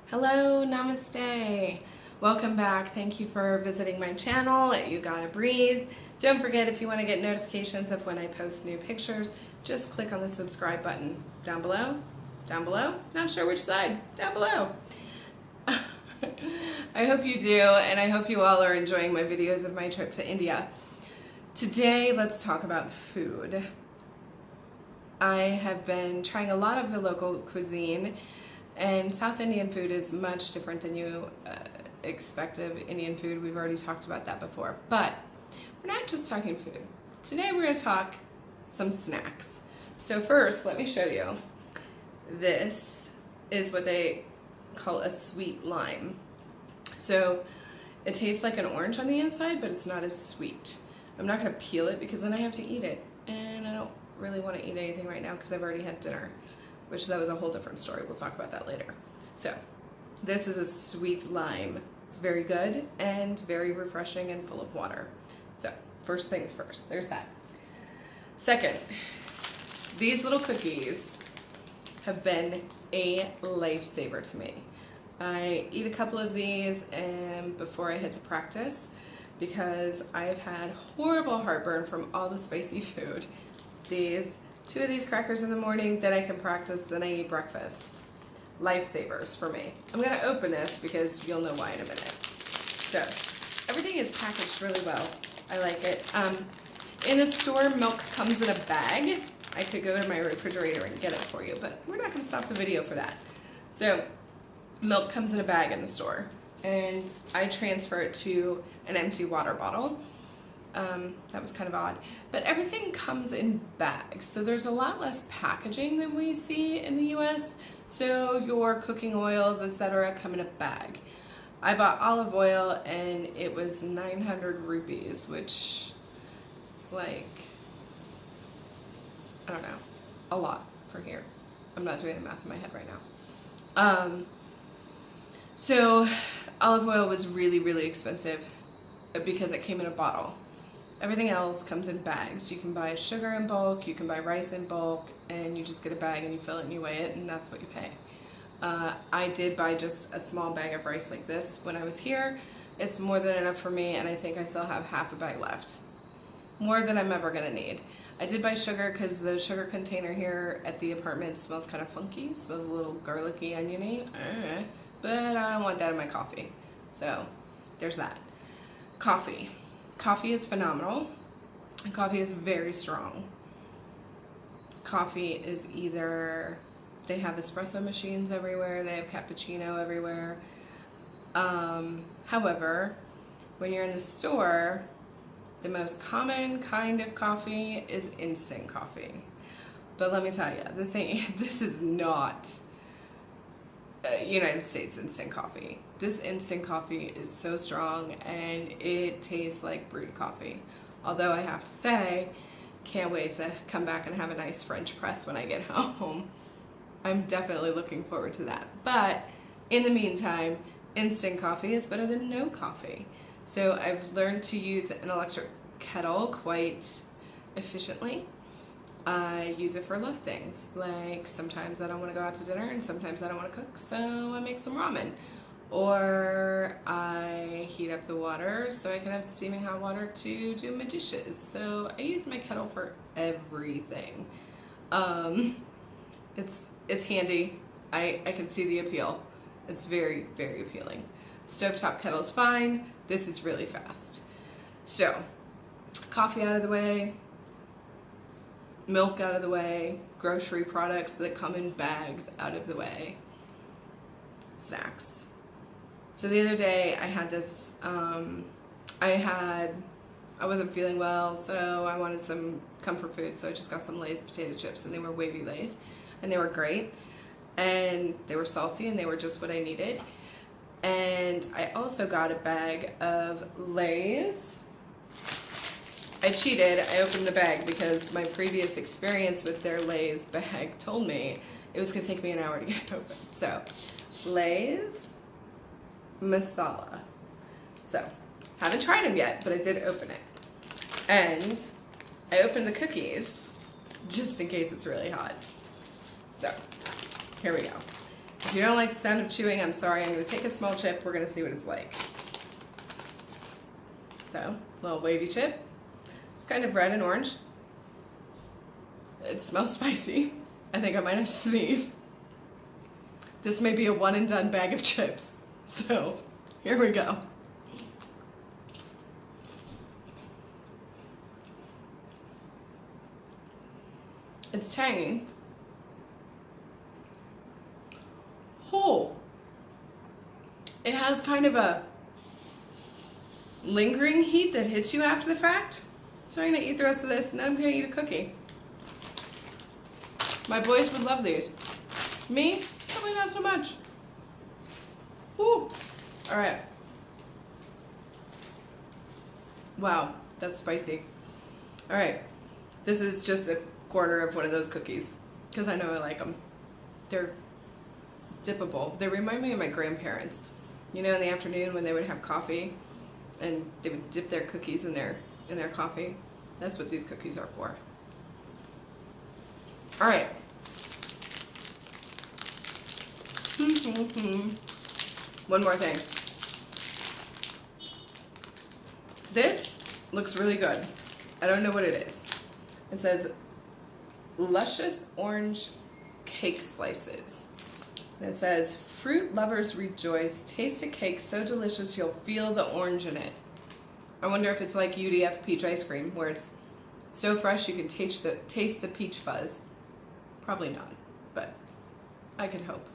Hello, namaste. Welcome back. Thank you for visiting my channel. You Gotta Breathe. Don't forget, if you want to get notifications of when I post new pictures, just click on the subscribe button down below. Down below? Not sure which side. Down below. I hope you do, and I hope you all are enjoying my videos of my trip to India. Today, let's talk about food. I have been trying a lot of the local cuisine, and South Indian food is much different than you expect of Indian food. We've already talked about that before. But we're not just talking food. Today we're going to talk some snacks. So first, let me show you. This is what they call a sweet lime. So it tastes like an orange on the inside, but it's not as sweet. I'm not going to peel it because then I have to eat it. And I don't really want to eat anything right now because I've already had dinner. Which that was a whole different story. We'll talk about that later. So, this is a sweet lime. It's very good and very refreshing and full of water. So, first things first. There's that. Second, these little cookies have been a lifesaver to me. I eat a couple of these before I head to practice because I've had horrible heartburn from all the spicy food. Two of these crackers in the morning, then I can practice, then I eat breakfast. Lifesavers for me. I'm going to open this because you'll know why in a minute. So, everything is packaged really well. I like it. In the store, milk comes in a bag. I could go to my refrigerator and get it for you, but we're not going to stop the video for that. So, milk comes in a bag in the store, and I transfer it to an empty water bottle. That was kind of odd. But everything comes in bags, so there's a lot less packaging than we see in the US. So your cooking oils, etc., come in a bag. I bought olive oil and it was 900 rupees, which is like, I don't know, a lot for here. I'm not doing the math in my head right now. So olive oil was really, really expensive because it came in a bottle. Everything else comes in bags. You can buy sugar in bulk, you can buy rice in bulk, and you just get a bag and you fill it and you weigh it, and that's what you pay. I did buy just a small bag of rice like this when I was here. It's more than enough for me, and I think I still have half a bag left. More than I'm ever gonna need. I did buy sugar because the sugar container here at the apartment smells kind of funky. It smells a little garlicky, oniony, but I don't want that in my coffee. So there's that. Coffee. Coffee is phenomenal, and coffee is very strong. Coffee is either, they have espresso machines everywhere, they have cappuccino everywhere. However, when you're in the store, the most common kind of coffee is instant coffee. But let me tell you, this is not United States instant coffee. This instant coffee is so strong and it tastes like brewed coffee. Although I have to say, can't wait to come back and have a nice French press when I get home. I'm definitely looking forward to that. But in the meantime, instant coffee is better than no coffee. So I've learned to use an electric kettle quite efficiently. I use it for a lot of things, like sometimes I don't want to go out to dinner and sometimes I don't want to cook, so I make some ramen. Or I heat up the water so I can have steaming hot water to do my dishes. So I use my kettle for everything. It's handy. I can see the appeal. It's very, very appealing. Stovetop kettle is fine. This is really fast. So, coffee out of the way. Milk out of the way, grocery products that come in bags out of the way, snacks. So the other day I had this, I wasn't feeling well, so I wanted some comfort food, so I just got some Lay's potato chips, and they were wavy Lay's, and they were great, and they were salty, and they were just what I needed. And I also got a bag of Lay's. I cheated. I opened the bag because my previous experience with their Lay's bag told me it was going to take me an hour to get it open. So, Lay's Masala. So, haven't tried them yet, but I did open it. And I opened the cookies just in case it's really hot. So, here we go. If you don't like the sound of chewing, I'm sorry. I'm going to take a small chip. We're going to see what it's like. So, little wavy chip. It's kind of red and orange. It smells spicy. I think I might have to sneeze. This may be a one and done bag of chips. So, here we go. It's tangy. Oh, it has kind of a lingering heat that hits you after the fact. So I'm gonna eat the rest of this and then I'm gonna eat a cookie. My boys would love these. Me, probably not so much. Woo. All right. Wow, that's spicy. All right, this is just a quarter of one of those cookies because I know I like them. They're dippable. They remind me of my grandparents. You know, in the afternoon when they would have coffee and they would dip their cookies in their coffee. That's what these cookies are for. All right. One more thing. This looks really good. I don't know what it is. It says luscious orange cake slices. And it says, fruit lovers rejoice. Taste a cake so delicious you'll feel the orange in it. I wonder if it's like UDF peach ice cream, where it's so fresh you can taste the peach fuzz. Probably not, but I could hope.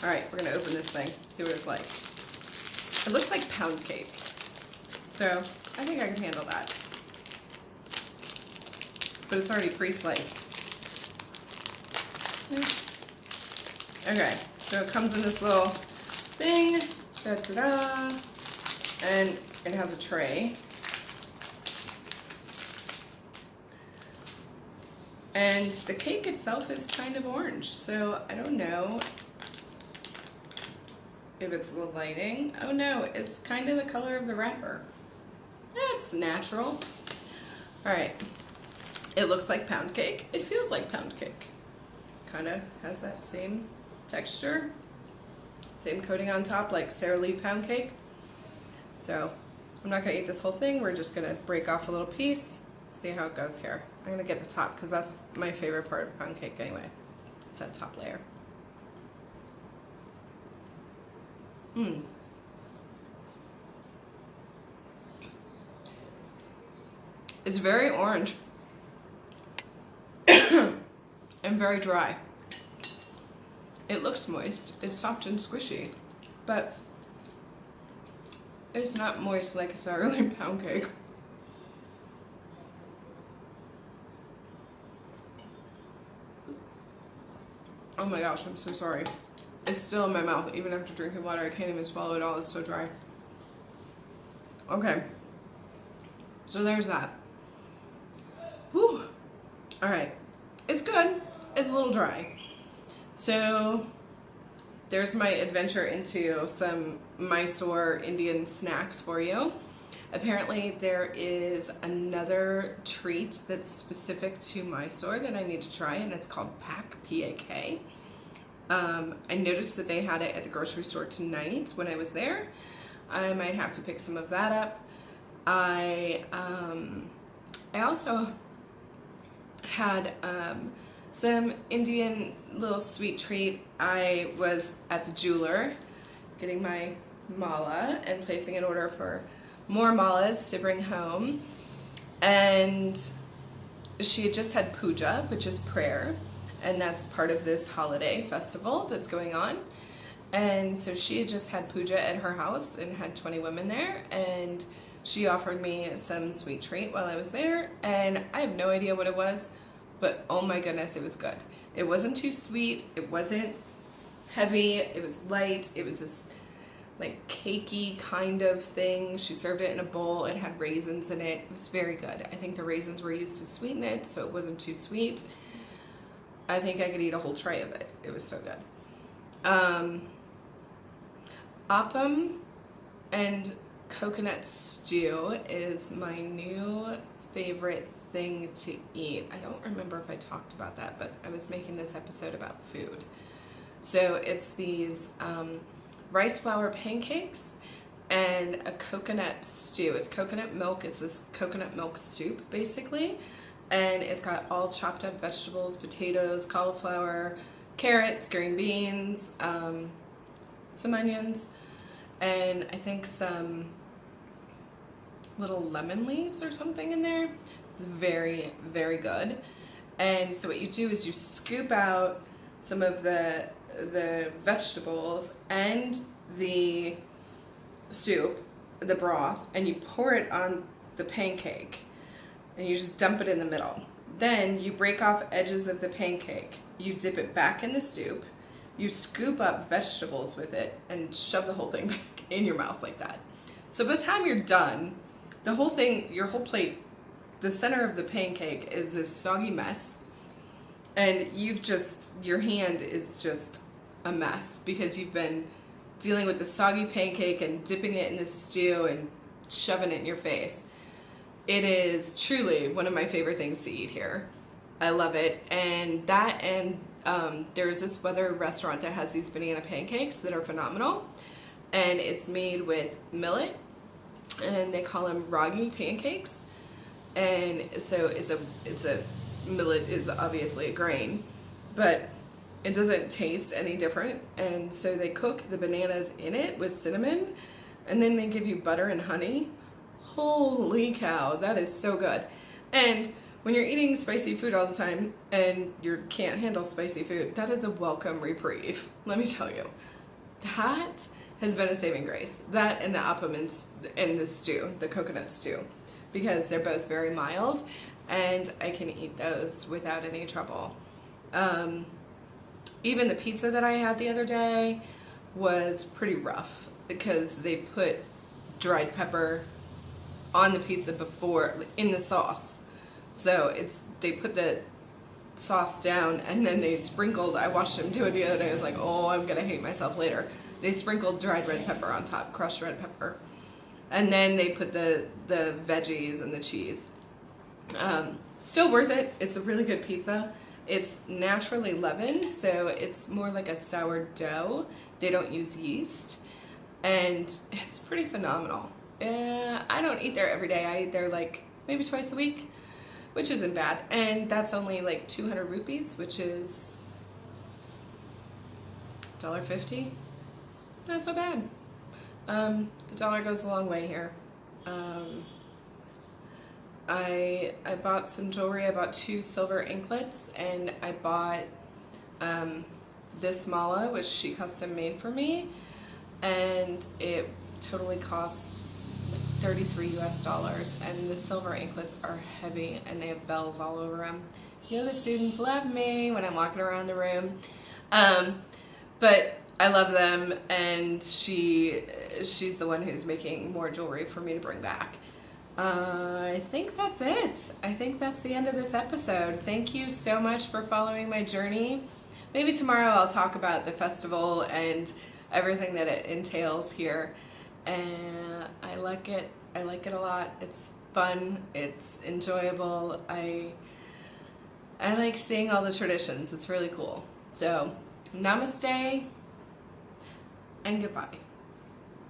All right, we're gonna open this thing, see what it's like. It looks like pound cake. So I think I can handle that. But it's already pre-sliced. Okay, so it comes in this little thing, da-da-da, and it has a tray. And the cake itself is kind of orange, so I don't know if it's the lighting. Oh no, it's kind of the color of the wrapper. That's natural. All right, it looks like pound cake. It feels like pound cake. Kind of has that same texture, same coating on top like Sara Lee pound cake. So I'm not gonna eat this whole thing. We're just gonna break off a little piece, see how it goes here. I'm gonna get the top because that's my favorite part of pound cake anyway. It's that top layer. It's very orange and very dry. It looks moist. It's soft and squishy, but it's not moist like a Sara Lee pound cake. Oh my gosh, I'm so sorry. It's still in my mouth. Even after drinking water, I can't even swallow it all. It's so dry. Okay. So there's that. Whew. All right. It's good. It's a little dry. So there's my adventure into some Mysore Indian snacks for you. Apparently there is another treat that's specific to Mysore that I need to try, and it's called Pak, P-A-K. I noticed that they had it at the grocery store tonight when I was there. I might have to pick some of that up. I also had some Indian little sweet treat. I was at the jeweler getting my mala and placing an order for more malas to bring home, and she had just had puja, which is prayer, and that's part of this holiday festival that's going on. And so she had just had puja at her house and had 20 women there, and she offered me some sweet treat while I was there, and I have no idea what it was, but oh my goodness, it was good. It wasn't too sweet, it wasn't heavy, it was light, it was this like cakey kind of thing. She served it in a bowl. It had raisins in it. It was very good. I think the raisins were used to sweeten it, so it wasn't too sweet. I think I could eat a whole tray of it. It was so good. Appam and coconut stew is my new favorite thing to eat. I don't remember if I talked about that, but I was making this episode about food. So it's these rice flour pancakes and a coconut stew. It's coconut milk. It's this coconut milk soup, basically. And it's got all chopped up vegetables, potatoes, cauliflower, carrots, green beans, some onions, and I think some little lemon leaves or something in there. It's very, very good. And so what you do is you scoop out some of the vegetables and the soup, the broth, and you pour it on the pancake, and you just dump it in the middle. Then you break off edges of the pancake, you dip it back in the soup, you scoop up vegetables with it, and shove the whole thing back in your mouth like that. So by the time you're done, the whole thing, your whole plate, the center of the pancake is this soggy mess, and your hand is just a mess because you've been dealing with the soggy pancake and dipping it in the stew and shoving it in your face. It is truly one of my favorite things to eat here. I love it. And there's this other restaurant that has these banana pancakes that are phenomenal. And it's made with millet, and they call them ragi pancakes. And so millet is obviously a grain, but it doesn't taste any different. And so they cook the bananas in it with cinnamon, and then they give you butter and honey. Holy cow, that is so good. And when you're eating spicy food all the time and you can't handle spicy food, that is a welcome reprieve. Let me tell you, that has been a saving grace. That and the appam and the stew, the coconut stew, because they're both very mild and I can eat those without any trouble. Even the pizza that I had the other day was pretty rough because they put dried pepper on the pizza before in the sauce. So they put the sauce down and then they sprinkled, I watched them do it the other day, I was like, oh, I'm gonna hate myself later. They sprinkled dried red pepper on top, crushed red pepper. And then they put the veggies and the cheese. Still worth it. It's a really good pizza. It's naturally leavened, so it's more like a sourdough. They don't use yeast. And it's pretty phenomenal. I don't eat there every day. I eat there like maybe twice a week, which isn't bad. And that's only like 200 rupees, which is $1.50. Not so bad. The dollar goes a long way here. I bought some jewelry. I bought 2 silver anklets, and I bought this mala, which she custom made for me, and it totally cost like $33 US, and the silver anklets are heavy and they have bells all over them. Yoga students love me when I'm walking around the room, but I love them, and she's the one who's making more jewelry for me to bring back. I think that's it. I think that's the end of this episode. Thank you so much for following my journey. Maybe tomorrow I'll talk about the festival and everything that it entails here. And I like it. I like it a lot. It's fun. It's enjoyable. I like seeing all the traditions. It's really cool. So, namaste and goodbye.